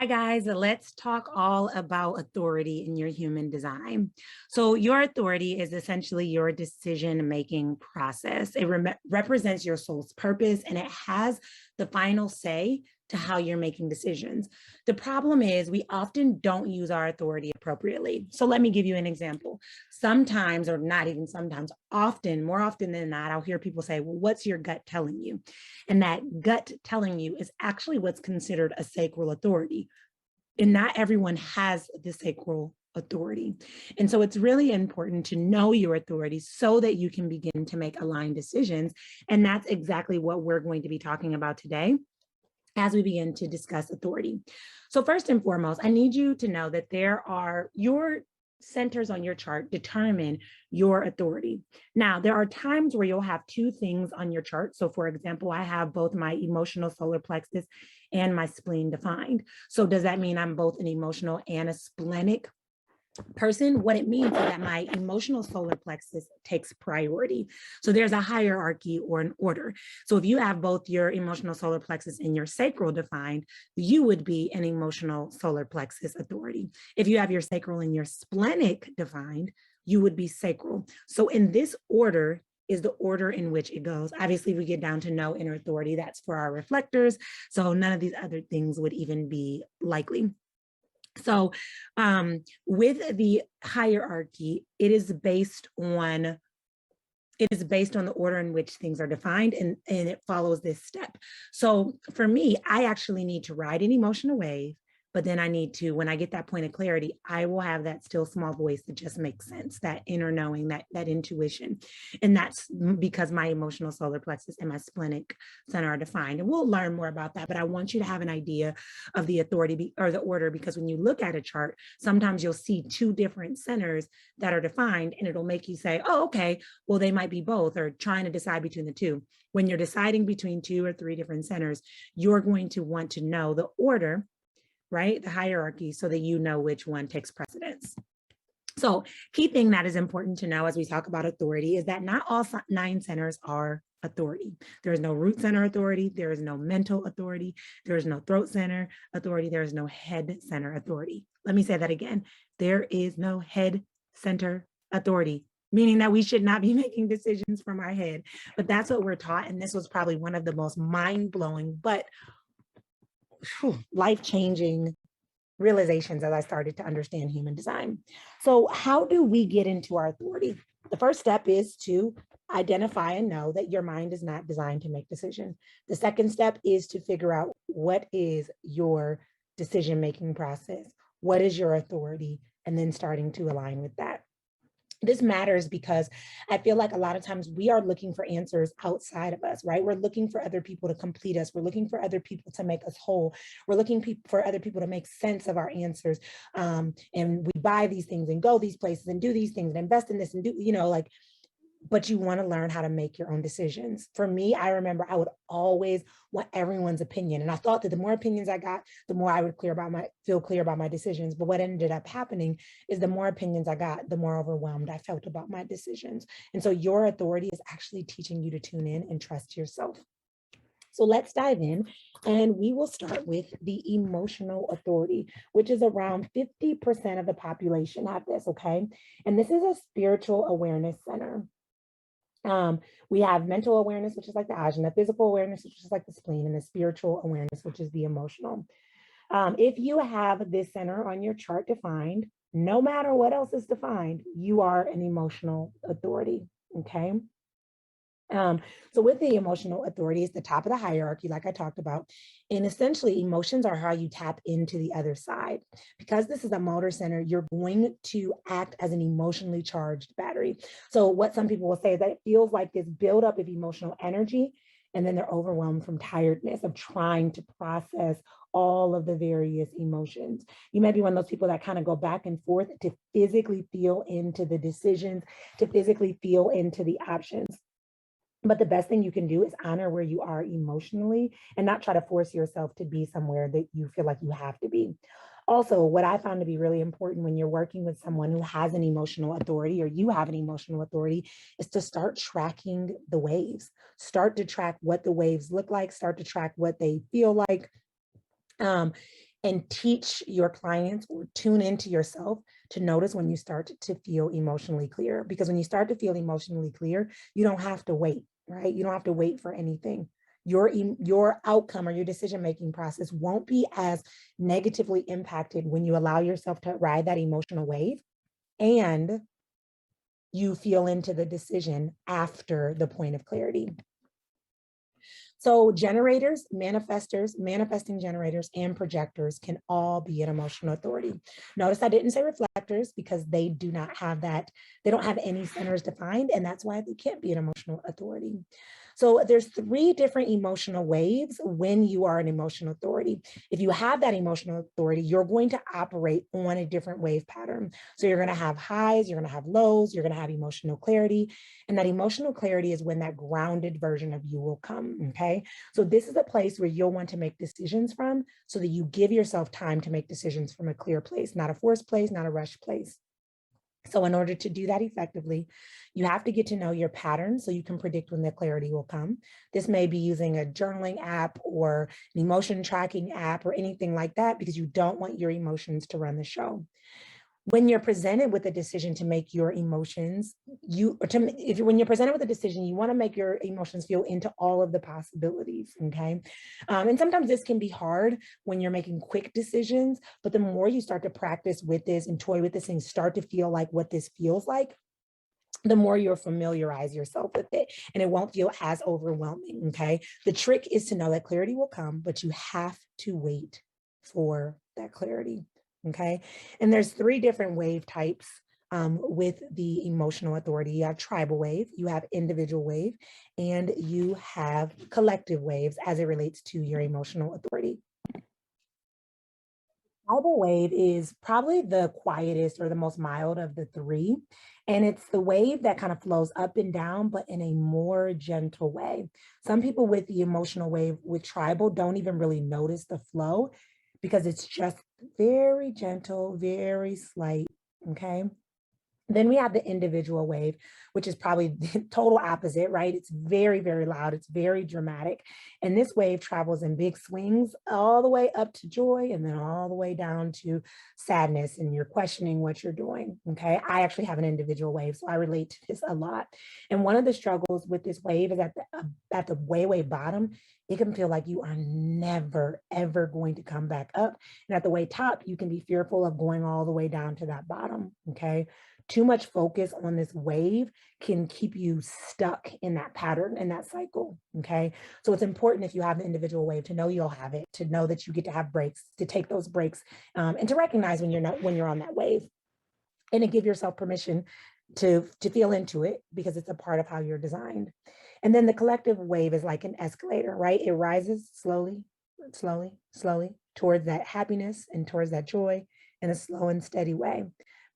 Hi guys, let's talk all about authority in your human design. So your authority is essentially your decision-making process. It represents your soul's purpose and it has the final say to how you're making decisions. The problem is we often don't use our authority appropriately. So let me give you an example. Sometimes, or not even sometimes, often, more often than not, I'll hear people say, well, what's your gut telling you? And that gut telling you is actually what's considered a sacral authority. And not everyone has the sacral authority. And so it's really important to know your authority so that you can begin to make aligned decisions. And that's exactly what we're going to be talking about today as we begin to discuss authority. So first and foremost, I need you to know that your centers on your chart determine your authority. Now, there are times where you'll have two things on your chart. So for example, I have both my emotional solar plexus and my spleen defined. So does that mean I'm both an emotional and a splenic person? What it means is that my emotional solar plexus takes priority. So there's a hierarchy or an order. So if you have both your emotional solar plexus and your sacral defined, you would be an emotional solar plexus authority. If you have your sacral and your splenic defined, you would be sacral. So in this order is the order in which it goes. Obviously, we get down to no inner authority. That's for our reflectors. So none of these other things would even be likely. So with the hierarchy, it is based on the order in which things are defined, and it follows this step. So for me, I actually need to ride an emotional wave, but then I need to, when I get that point of clarity, I will have that still small voice that just makes sense, that inner knowing, that intuition. And that's because my emotional solar plexus and my splenic center are defined. And we'll learn more about that, but I want you to have an idea of the authority or the order, because when you look at a chart, sometimes you'll see two different centers that are defined and it'll make you say, oh, okay, well, they might be both, or trying to decide between the two. When you're deciding between two or three different centers, you're going to want to know the order, right? The hierarchy, so that you know which one takes precedence. So key thing that is important to know as we talk about authority is that not all 9 centers are authority. There is no root center authority. There is no mental authority. There is no throat center authority. There is no head center authority. Let me say that again. There is no head center authority, meaning that we should not be making decisions from our head. But that's what we're taught. And this was probably one of the most mind-blowing, but life-changing realizations as I started to understand human design. So how do we get into our authority? The first step is to identify and know that your mind is not designed to make decisions. The second step is to figure out what is your decision-making process, what is your authority, and then starting to align with that. This matters because I feel like a lot of times we are looking for answers outside of us, right? We're looking for other people to complete us. We're looking for other people to make us whole. We're looking for other people to make sense of our answers. And we buy these things and go these places and do these things and invest in this and do, but you want to learn how to make your own decisions. For me, I remember I would always want everyone's opinion. And I thought that the more opinions I got, the more I would feel clear about my decisions. But what ended up happening is the more opinions I got, the more overwhelmed I felt about my decisions. And so your authority is actually teaching you to tune in and trust yourself. So let's dive in, and we will start with the emotional authority, which is around 50% of the population have this, okay? And this is a spiritual awareness center. We have mental awareness, which is like the ajna, physical awareness, which is like the spleen, and the spiritual awareness, which is the emotional. If you have this center on your chart defined, no matter what else is defined, you are an emotional authority, okay? So with the emotional authority, it's the top of the hierarchy, like I talked about. And essentially, emotions are how you tap into the other side. Because this is a motor center, you're going to act as an emotionally charged battery. So what some people will say is that it feels like this buildup of emotional energy, and then they're overwhelmed from tiredness of trying to process all of the various emotions. You might be one of those people that kind of go back and forth to physically feel into the decisions, to physically feel into the options. But the best thing you can do is honor where you are emotionally and not try to force yourself to be somewhere that you feel like you have to be. Also, what I found to be really important when you're working with someone who has an emotional authority, or you have an emotional authority, is to start tracking the waves. Start to track what the waves look like, start to track what they feel like. and teach your clients or tune into yourself to notice when you start to feel emotionally clear. Because when you start to feel emotionally clear, you don't have to wait, right? You don't have to wait for anything. Your outcome or your decision-making process won't be as negatively impacted when you allow yourself to ride that emotional wave and you feel into the decision after the point of clarity. So generators, manifestors, manifesting generators, and projectors can all be an emotional authority. Notice I didn't say reflectors because they do not have that, they don't have any centers defined, and that's why they can't be an emotional authority. So there's 3 different emotional waves when you are an emotional authority. If you have that emotional authority, you're going to operate on a different wave pattern. So you're going to have highs, you're going to have lows, you're going to have emotional clarity. And that emotional clarity is when that grounded version of you will come, okay? So this is a place where you'll want to make decisions from so that you give yourself time to make decisions from a clear place, not a forced place, not a rushed place. So in order to do that effectively, you have to get to know your patterns so you can predict when the clarity will come. This may be using a journaling app or an emotion tracking app or anything like that, because you don't want your emotions to run the show. When you're presented with a decision to make your emotions, when you're presented with a decision, you want to make your emotions feel into all of the possibilities, okay? And sometimes this can be hard when you're making quick decisions, but the more you start to practice with this and toy with this and start to feel like what this feels like, the more you'll familiarize yourself with it and it won't feel as overwhelming, okay? The trick is to know that clarity will come, but you have to wait for that clarity. Okay. And there's 3 different wave types with the emotional authority. You have tribal wave, you have individual wave, and you have collective waves as it relates to your emotional authority. Tribal wave is probably the quietest or the most mild of the 3. And it's the wave that kind of flows up and down, but in a more gentle way. Some people with the emotional wave with tribal don't even really notice the flow because it's just very gentle, very slight, okay? Then we have the individual wave, which is probably the total opposite, right? It's very, very loud. It's very dramatic. And this wave travels in big swings all the way up to joy and then all the way down to sadness. And you're questioning what you're doing. Okay. I actually have an individual wave, so I relate to this a lot. And one of the struggles with this wave is at the way, way bottom, it can feel like you are never, ever going to come back up. And at the way top, you can be fearful of going all the way down to that bottom. Okay. Too much focus on this wave can keep you stuck in that pattern and that cycle, okay? So it's important if you have the individual wave to know you'll have it, to know that you get to have breaks, to take those breaks, and to recognize when you're on that wave, and to give yourself permission to feel into it because it's a part of how you're designed. And then the collective wave is like an escalator, right? It rises slowly, slowly, slowly towards that happiness and towards that joy in a slow and steady way.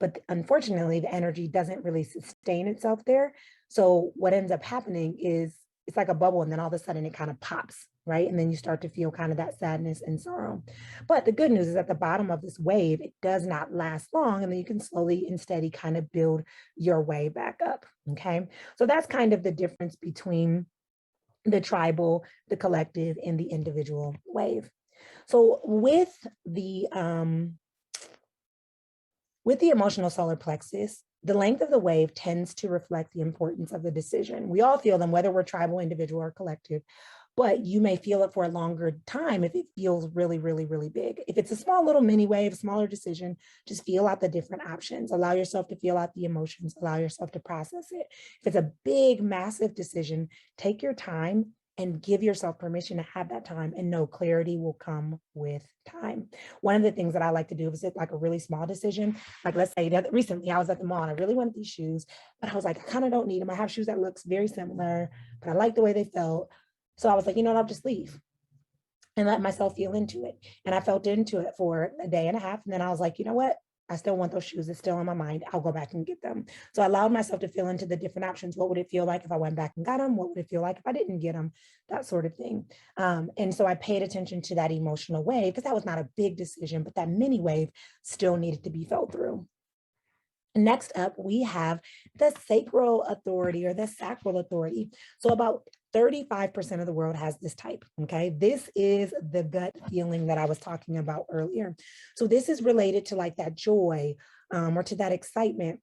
But unfortunately, the energy doesn't really sustain itself there. So what ends up happening is it's like a bubble, and then all of a sudden it kind of pops, right? And then you start to feel kind of that sadness and sorrow. But the good news is at the bottom of this wave, it does not last long. And then you can slowly and steady kind of build your way back up, okay? So that's kind of the difference between the tribal, the collective, and the individual wave. So with the emotional solar plexus, the length of the wave tends to reflect the importance of the decision. We all feel them, whether we're tribal, individual, or collective, but you may feel it for a longer time if it feels really, really, really big. If it's a small little mini wave, smaller decision, just feel out the different options. Allow yourself to feel out the emotions, allow yourself to process it. If it's a big, massive decision, take your time and give yourself permission to have that time, and know clarity will come with time. One of the things that I like to do is like a really small decision. Like let's say that recently I was at the mall and I really wanted these shoes, but I was like, I kind of don't need them. I have shoes that looks very similar, but I like the way they felt. So I was like, you know what, I'll just leave and let myself feel into it. And I felt into it for a day and a half. And then I was like, you know what? I still want those shoes. It's still on my mind. I'll go back and get them. So I allowed myself to feel into the different options. What would it feel like if I went back and got them? What would it feel like if I didn't get them? That sort of thing. And so I paid attention to that emotional wave because that was not a big decision, but that mini wave still needed to be felt through. Next up, we have the sacral authority or the sacral authority. So about 35% of the world has this type, okay? This is the gut feeling that I was talking about earlier. So this is related to like that joy or to that excitement.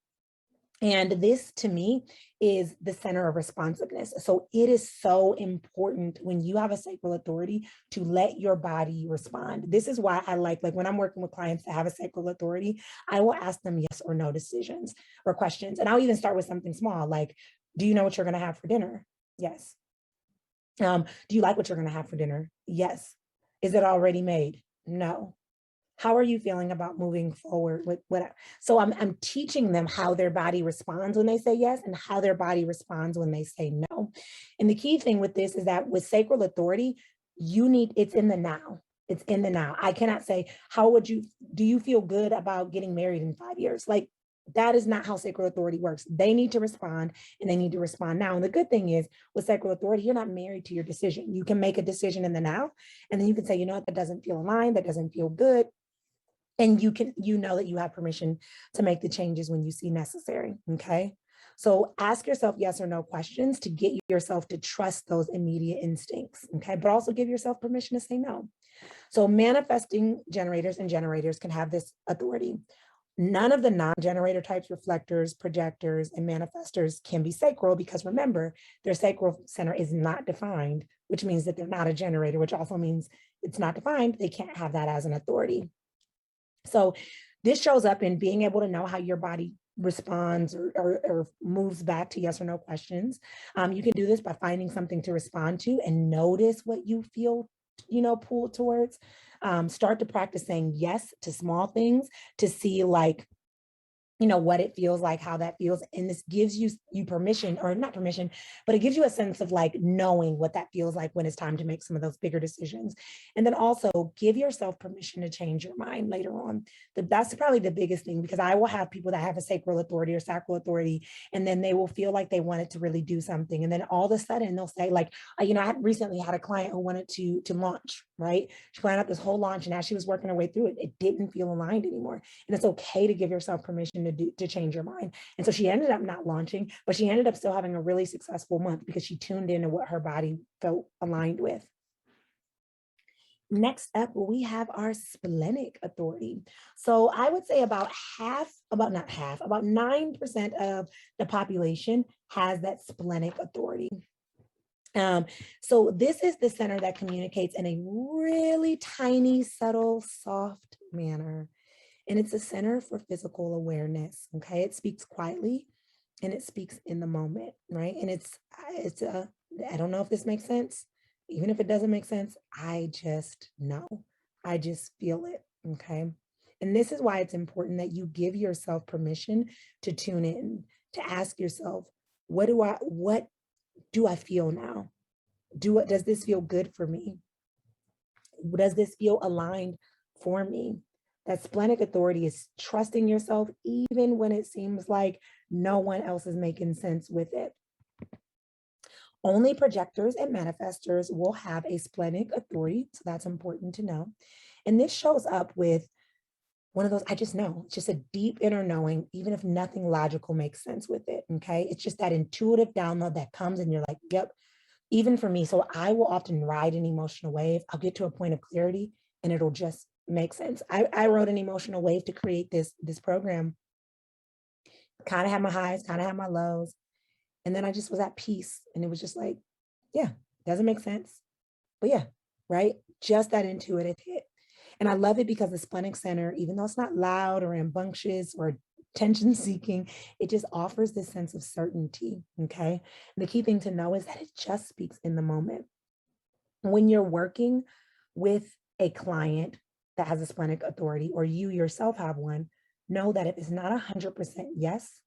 And this to me is the center of responsiveness. So it is so important when you have a sacral authority to let your body respond. This is why I like when I'm working with clients that have a sacral authority, I will ask them yes or no decisions or questions. And I'll even start with something small, like, do you know what you're going to have for dinner? Yes. Do you like what you're going to have for dinner? Yes. Is it already made? No. How are you feeling about moving forward with whatever? So I'm teaching them how their body responds when they say yes and how their body responds when they say no. And the key thing with this is that with sacral authority, it's in the now. It's in the now. I cannot say, do you feel good about getting married in 5 years? Like, that is not how sacral authority works. They need to respond and they need to respond now. And the good thing is with sacral authority, you're not married to your decision. You can make a decision in the now, and then you can say, you know what, that doesn't feel aligned, that doesn't feel good. And you know that you have permission to make the changes when you see necessary, okay? So ask yourself yes or no questions to get yourself to trust those immediate instincts, okay? But also give yourself permission to say no. So manifesting generators and generators can have this authority. None of the non-generator types, reflectors, projectors, and manifestors can be sacral because remember, their sacral center is not defined, which means that they're not a generator, which also means it's not defined. They can't have that as an authority. So this shows up in being able to know how your body responds or moves back to yes or no questions. You can do this by finding something to respond to and notice what you feel, pulled towards. Start to practice saying yes to small things to see what it feels like, how that feels. And this gives you permission, or not permission, but it gives you a sense of like knowing what that feels like when it's time to make some of those bigger decisions. And then also give yourself permission to change your mind later on. That's probably the biggest thing, because I will have people that have a sacral authority or sacral authority, and then they will feel like they wanted to really do something. And then all of a sudden they'll say like, I recently had a client who wanted to launch, right? She planned out this whole launch, and as she was working her way through it, it didn't feel aligned anymore. And it's okay to give yourself permission to change your mind. And so she ended up not launching, but she ended up still having a really successful month because she tuned into what her body felt aligned with. Next up, we have our splenic authority. So I would say about 9% of the population has that splenic authority. So this is the center that communicates in a really tiny, subtle, soft manner. And it's a center for physical awareness, okay? It speaks quietly and it speaks in the moment, right? And I don't know if this makes sense. Even if it doesn't make sense, I just know. I just feel it, okay? And this is why it's important that you give yourself permission to tune in, to ask yourself, what do I feel now? Does this feel good for me? Does this feel aligned for me? That splenic authority is trusting yourself even when it seems like no one else is making sense with it. Only projectors and manifestors will have a splenic authority, so that's important to know. And this shows up with one of those, I just know, it's just a deep inner knowing, even if nothing logical makes sense with it, okay? It's just that intuitive download that comes and you're like, yep, even for me. So I will often ride an emotional wave. I'll get to a point of clarity and it'll just make sense. I rode an emotional wave to create this program. Kind of had my highs, kind of had my lows. And then I just was at peace. And it was just like, yeah, doesn't make sense. But yeah, right? Just that intuitive hit. And I love it because the splenic center, even though it's not loud or rambunctious or attention seeking, it just offers this sense of certainty, okay? And the key thing to know is that it just speaks in the moment. When you're working with a client that has a splenic authority, or you yourself have one, know that if it's not 100% yes,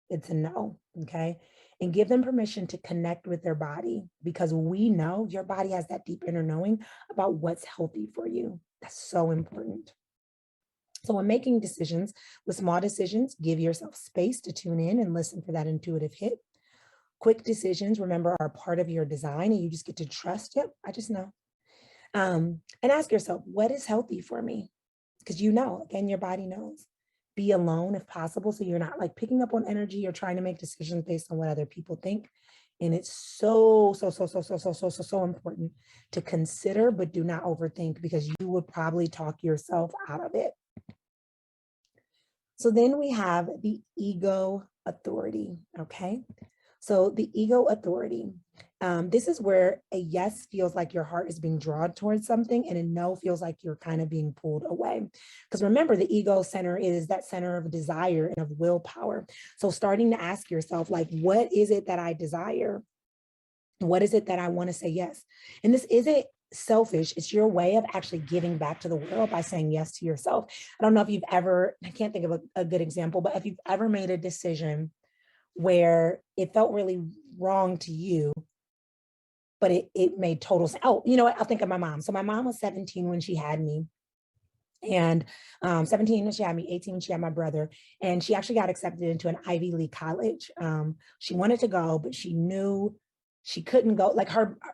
it's a no, okay? And give them permission to connect with their body, because we know your body has that deep inner knowing about what's healthy for you. That's so important. So when making decisions, with small decisions, give yourself space to tune in and listen for that intuitive hit. Quick decisions, remember, are part of your design, and you just get to trust, yep, I just know. And ask yourself, what is healthy for me? Because again, your body knows. Be alone if possible, so you're not like picking up on energy or trying to make decisions based on what other people think. And it's so important to consider, but do not overthink, because you would probably talk yourself out of it. So then we have the ego authority, okay? So the ego authority, this is where a yes feels like your heart is being drawn towards something, and a no feels like you're kind of being pulled away. Because remember, the ego center is that center of desire and of willpower. So starting to ask yourself, like, what is it that I desire? What is it that I want to say yes? And this isn't selfish. It's your way of actually giving back to the world by saying yes to yourself. I don't know if you've ever, I can't think of a good example, but if you've ever made a decision where it felt really wrong to you, but it made total sense. Oh, you know what? I'll think of my mom. So my mom was 17 when she had me. And 17 when she had me, 18 when she had my brother. And she actually got accepted into an Ivy League college. She wanted to go, but she knew she couldn't go. Like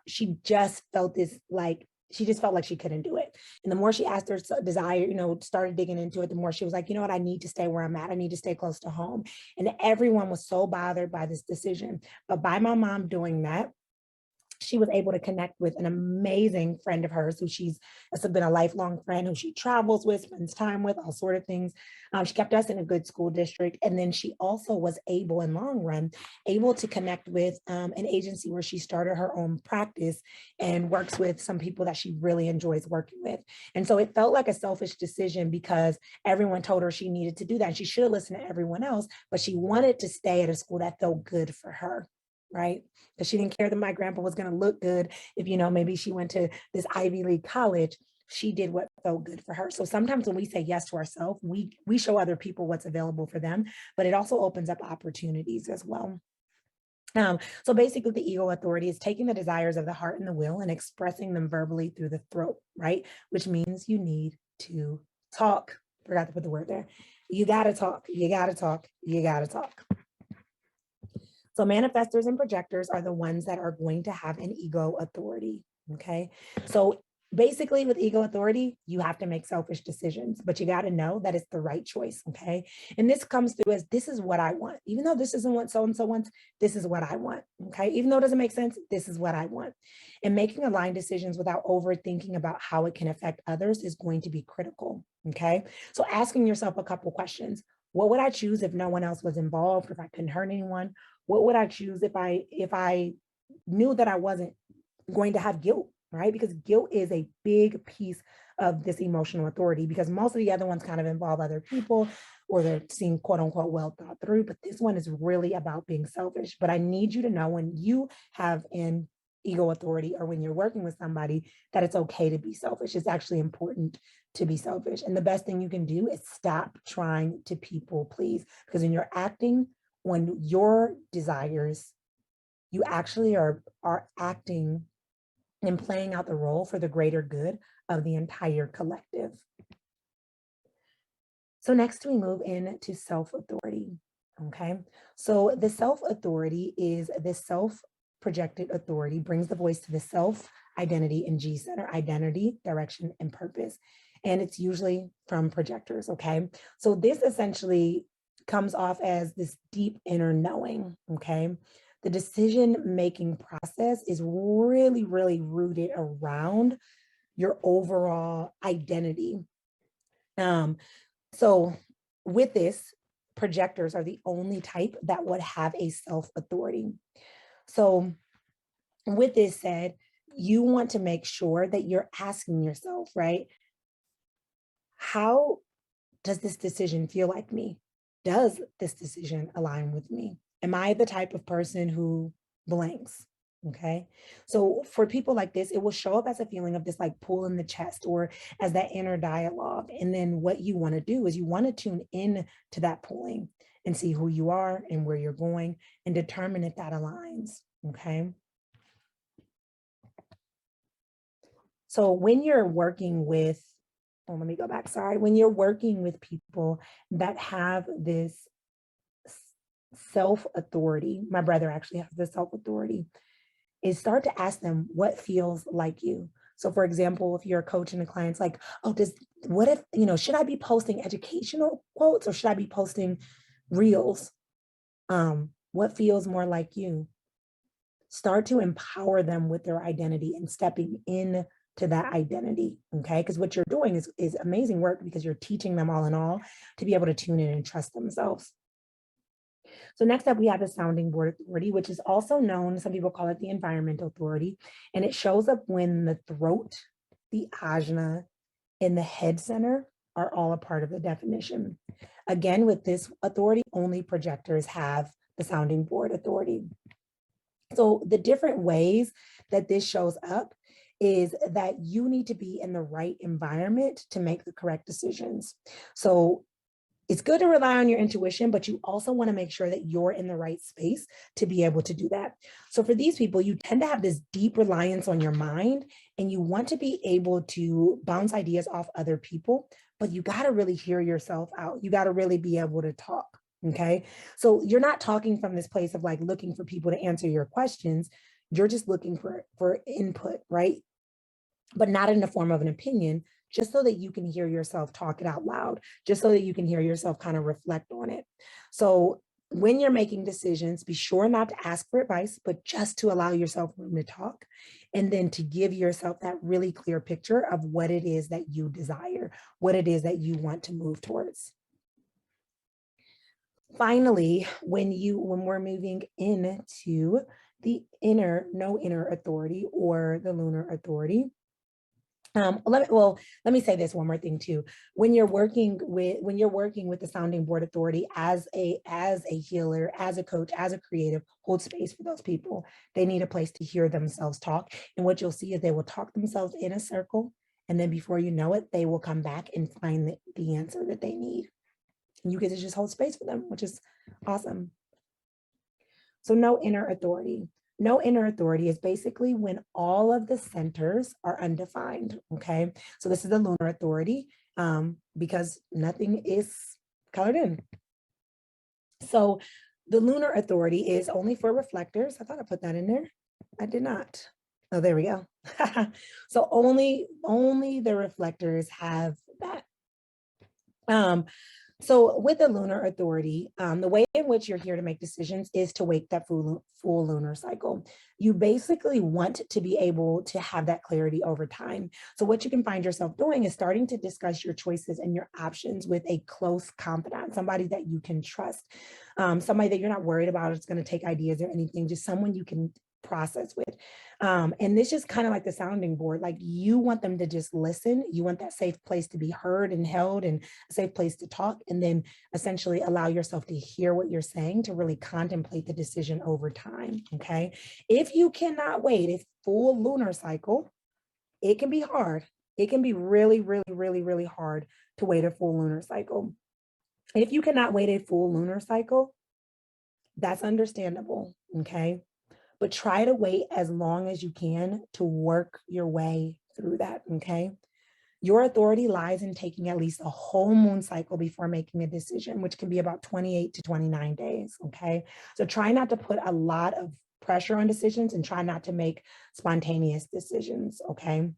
she just felt this, like, she just felt like she couldn't do it. And the more she asked her desire, started digging into it, the more she was like, you know what, I need to stay where I'm at. I need to stay close to home. And everyone was so bothered by this decision. But by my mom doing that, she was able to connect with an amazing friend of hers who has been a lifelong friend, who she travels with, spends time with, all sort of things. She kept us in a good school district. And then she also was able, in long run, able to connect with an agency where she started her own practice and works with some people that she really enjoys working with. And so it felt like a selfish decision because everyone told her she needed to do that. And she should have listened to everyone else, but she wanted to stay at a school that felt good for her. Right? Because she didn't care that my grandpa was going to look good if, maybe she went to this Ivy League college. She did what felt good for her. So sometimes when we say yes to ourselves, we show other people what's available for them, but it also opens up opportunities as well. So basically, the ego authority is taking the desires of the heart and the will and expressing them verbally through the throat, right? Which means you need to talk. Forgot to put the word there. You got to talk. You got to talk. You got to talk. So manifestors and projectors are the ones that are going to have an ego authority, okay? So basically with ego authority, you have to make selfish decisions, but you got to know that it's the right choice, okay? And this comes through as, this is what I want. Even though this isn't what so-and-so wants, this is what I want, okay? Even though it doesn't make sense, this is what I want. And making aligned decisions without overthinking about how it can affect others is going to be critical, okay? So asking yourself a couple questions. What would I choose if no one else was involved, if I couldn't hurt anyone? What would I choose if I knew that I wasn't going to have guilt, right? Because guilt is a big piece of this emotional authority, because most of the other ones kind of involve other people, or they're seen quote unquote well thought through, but this one is really about being selfish. But I need you to know, when you have an ego authority or when you're working with somebody, that it's okay to be selfish. It's actually important to be selfish. And the best thing you can do is stop trying to people please, because when you're acting on your desires, you actually are acting and playing out the role for the greater good of the entire collective. So next we move into self-authority, okay? So the self-authority is the self-projected authority, brings the voice to the self, identity, and G center, identity, direction, and purpose. And it's usually from projectors, okay? So this essentially comes off as this deep inner knowing, okay? The decision-making process is really, really rooted around your overall identity. So with this, projectors are the only type that would have a self-authority. So with this said, you want to make sure that you're asking yourself, right? How does this decision feel like me? Does this decision align with me? Am I the type of person who blanks? Okay. So for people like this, it will show up as a feeling of this like pull in the chest, or as that inner dialogue. And then what you want to do is you want to tune in to that pulling and see who you are and where you're going and determine if that aligns. Okay. So when you're working with, let me go back, sorry. When you're working with people that have this self-authority, my brother actually has this self-authority, is start to ask them what feels like you. So for example, if you're a coach and a client's like, oh, what if, should I be posting educational quotes or should I be posting reels? What feels more like you? start to empower them with their identity and stepping in to that identity, okay? Because what you're doing is amazing work, because you're teaching them all in all to be able to tune in and trust themselves. So next up, we have the sounding board authority, which is also known, some people call it the environmental authority, and it shows up when the throat, the ajna, and the head center are all a part of the definition. Again, with this authority, only projectors have the sounding board authority. So the different ways that this shows up is that you need to be in the right environment to make the correct decisions. So it's good to rely on your intuition, but you also want to make sure that you're in the right space to be able to do that. So for these people, you tend to have this deep reliance on your mind, and you want to be able to bounce ideas off other people, but you got to really hear yourself out. You got to really be able to talk. Okay. So you're not talking from this place of like looking for people to answer your questions. You're just looking for input, right? But not in the form of an opinion, just so that you can hear yourself talk it out loud, just so that you can hear yourself kind of reflect on it. So when you're making decisions, be sure not to ask for advice, but just to allow yourself room to talk, and then to give yourself that really clear picture of what it is that you desire, what it is that you want to move towards. Finally, when we're moving into the no inner authority, or the lunar authority, let me say this one more thing too. When you're working with the sounding board authority as a healer, as a coach, as a creative, hold space for those people. They need a place to hear themselves talk. And what you'll see is they will talk themselves in a circle, and then before you know it, they will come back and find the answer that they need. And you get to just hold space for them, which is awesome. So no inner authority. No inner authority is basically when all of the centers are undefined, okay? So this is the lunar authority, because nothing is colored in. So the lunar authority is only for reflectors. I thought I put that in there. I did not. Oh, there we go. So only the reflectors have that. So with the lunar authority, the way in which you're here to make decisions is to wake that full lunar cycle. You basically want to be able to have that clarity over time. So what you can find yourself doing is starting to discuss your choices and your options with a close confidant, somebody that you can trust, somebody that you're not worried about it's going to take ideas or anything, just someone you can process with. And this is kind of like the sounding board. Like, you want them to just listen. You want that safe place to be heard and held, and a safe place to talk, and then essentially allow yourself to hear what you're saying, to really contemplate the decision over time. Okay. If you cannot wait a full lunar cycle, it can be hard. It can be really, really, really, really hard to wait a full lunar cycle. If you cannot wait a full lunar cycle, that's understandable. Okay. But try to wait as long as you can to work your way through that, okay? Your authority lies in taking at least a whole moon cycle before making a decision, which can be about 28 to 29 days, okay? So try not to put a lot of pressure on decisions, and try not to make spontaneous decisions, okay?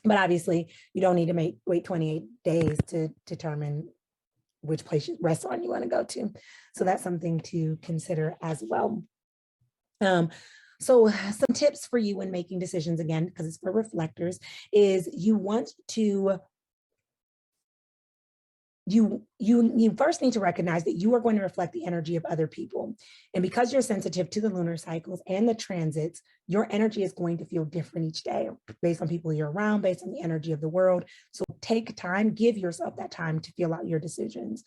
But obviously, you don't need to wait 28 days to determine which restaurant you want to go to. So that's something to consider as well. So some tips for you when making decisions, again, because it's for reflectors, is you first need to recognize that you are going to reflect the energy of other people. And because you're sensitive to the lunar cycles and the transits, your energy is going to feel different each day based on people you're around, based on the energy of the world. So take time, give yourself that time to feel out your decisions.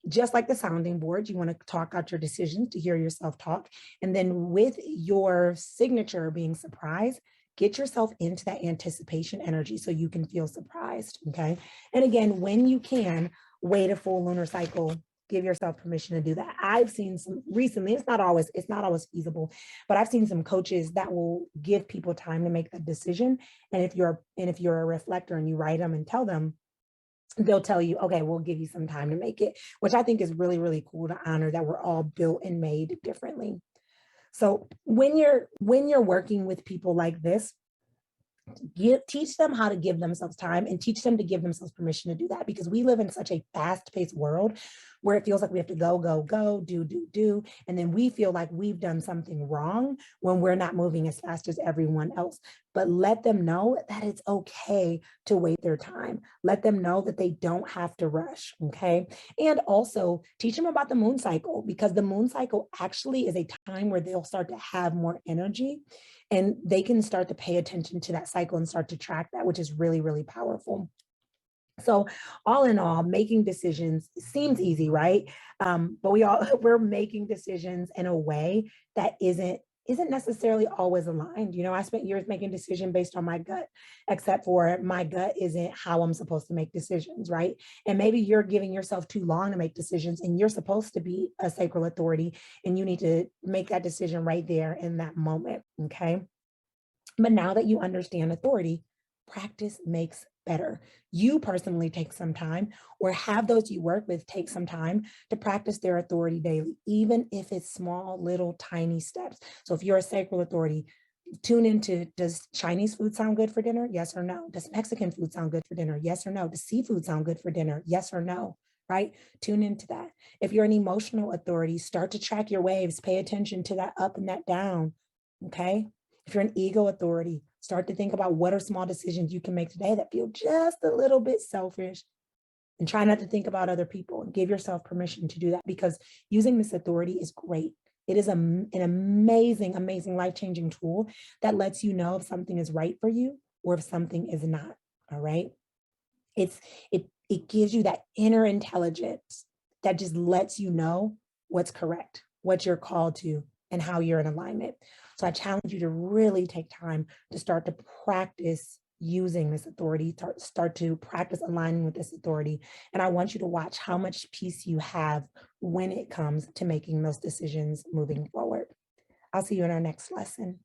Just like the sounding board, you want to talk out your decisions, to hear yourself talk. And then with your signature being surprise, get yourself into that anticipation energy so you can feel surprised, okay? And again, when you can, wait a full lunar cycle, give yourself permission to do that. I've seen some recently, it's not always feasible, but I've seen some coaches that will give people time to make that decision. And if you're a reflector and you write them and tell them, they'll tell you, okay, we'll give you some time to make it, which I think is really, really cool, to honor that we're all built and made differently. So when you're working with people like this, Teach them how to give themselves time and teach them to give themselves permission to do that, because we live in such a fast-paced world where it feels like we have to go, go, go, do. And then we feel like we've done something wrong when we're not moving as fast as everyone else. But let them know that it's okay to wait their time. Let them know that they don't have to rush, okay? And also teach them about the moon cycle, because the moon cycle actually is a time where they'll start to have more energy and they can start to pay attention to that cycle and start to track that, which is really, really powerful. So all in all, making decisions seems easy, right? But we're making decisions in a way that isn't necessarily always aligned. You know, I spent years making decisions based on my gut, except for my gut isn't how I'm supposed to make decisions, right? And maybe you're giving yourself too long to make decisions, and you're supposed to be a sacral authority, and you need to make that decision right there in that moment, okay? But now that you understand authority, practice makes better. You personally take some time, or have those you work with take some time to practice their authority daily, even if it's small, little, tiny steps. So if you're a sacral authority, tune into, does Chinese food sound good for dinner? Yes or no? Does Mexican food sound good for dinner? Yes or no? Does seafood sound good for dinner? Yes or no? Right? Tune into that. If you're an emotional authority, start to track your waves, pay attention to that up and that down. Okay. If you're an ego authority, start to think about what are small decisions you can make today that feel just a little bit selfish, and try not to think about other people, and give yourself permission to do that, because using this authority is great. It is an amazing, amazing life-changing tool that lets you know if something is right for you or if something is not. All right. It gives you that inner intelligence that just lets you know what's correct, what you're called to, and how you're in alignment. So I challenge you to really take time to start to practice using this authority, start to practice aligning with this authority. And I want you to watch how much peace you have when it comes to making those decisions moving forward. I'll see you in our next lesson.